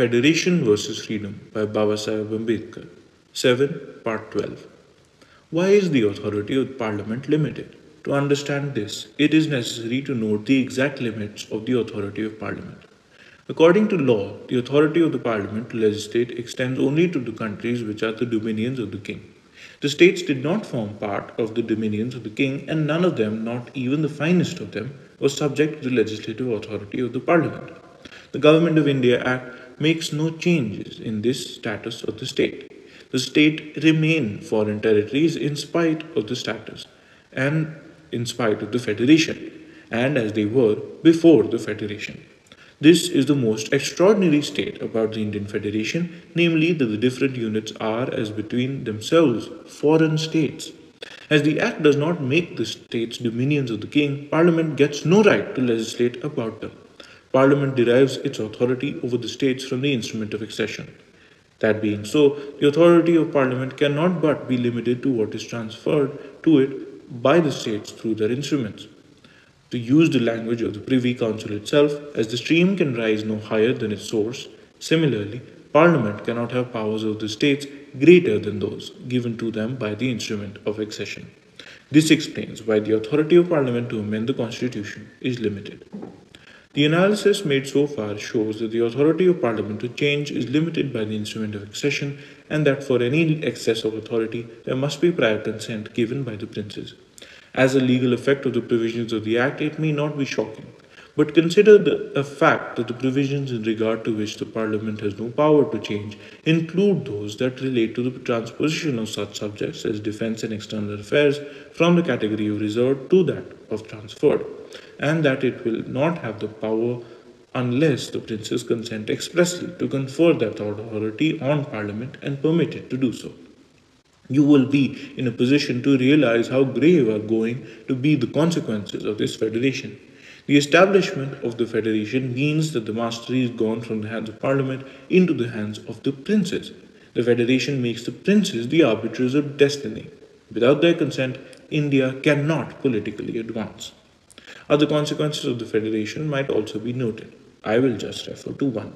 Federation versus Freedom by Babasaheb Ambedkar. 7. Part 12. Why is the authority of Parliament limited? To understand this, it is necessary to note the exact limits of the authority of Parliament. According to law, the authority of the Parliament to legislate extends only to the countries which are the dominions of the king. The states did not form part of the dominions of the king, and none of them, not even the finest of them, was subject to the legislative authority of the Parliament. The Government of India Act makes no changes in this status of the state. The state remain foreign territories in spite of the status and in spite of the federation, and as they were before the federation. This is the most extraordinary state about the Indian Federation, namely that the different units are as between themselves foreign states. As the Act does not make the states dominions of the king, Parliament gets no right to legislate about them. Parliament derives its authority over the states from the instrument of accession. That being so, the authority of Parliament cannot but be limited to what is transferred to it by the states through their instruments. To use the language of the Privy Council itself, as the stream can rise no higher than its source, similarly, Parliament cannot have powers of the states greater than those given to them by the instrument of accession. This explains why the authority of Parliament to amend the Constitution is limited. The analysis made so far shows that the authority of Parliament to change is limited by the instrument of accession, and that for any excess of authority there must be prior consent given by the princes. As a legal effect of the provisions of the Act, it may not be shocking, but consider the fact that the provisions in regard to which the Parliament has no power to change include those that relate to the transposition of such subjects as defence and external affairs from the category of reserved to that of transferred, and that it will not have the power unless the princes consent expressly to confer that authority on Parliament and permit it to do so. You will be in a position to realize how grave are going to be the consequences of this federation. The establishment of the federation means that the mastery is gone from the hands of Parliament into the hands of the princes. The federation makes the princes the arbiters of destiny. Without their consent, India cannot politically advance. Other consequences of the federation might also be noted. I will just refer to one.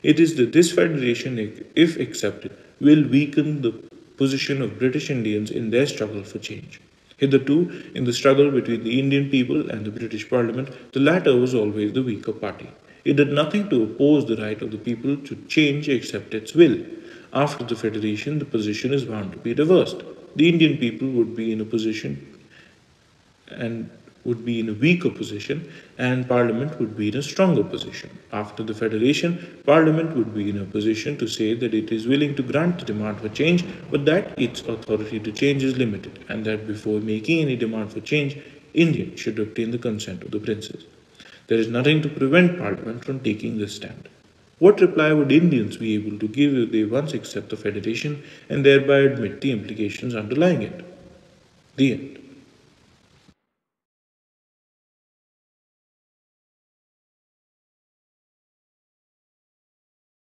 It is that this federation, if accepted, will weaken the position of British Indians in their struggle for change. Hitherto, in the struggle between the Indian people and the British Parliament, the latter was always the weaker party. It did nothing to oppose the right of the people to change except its will. After the federation, the position is bound to be reversed. The Indian people would be in a weaker position, and Parliament would be in a stronger position. After the federation, Parliament would be in a position to say that it is willing to grant the demand for change, but that its authority to change is limited, and that before making any demand for change, India should obtain the consent of the princes. There is nothing to prevent Parliament from taking this stand. What reply would Indians be able to give if they once accept the federation and thereby admit the implications underlying it? The end.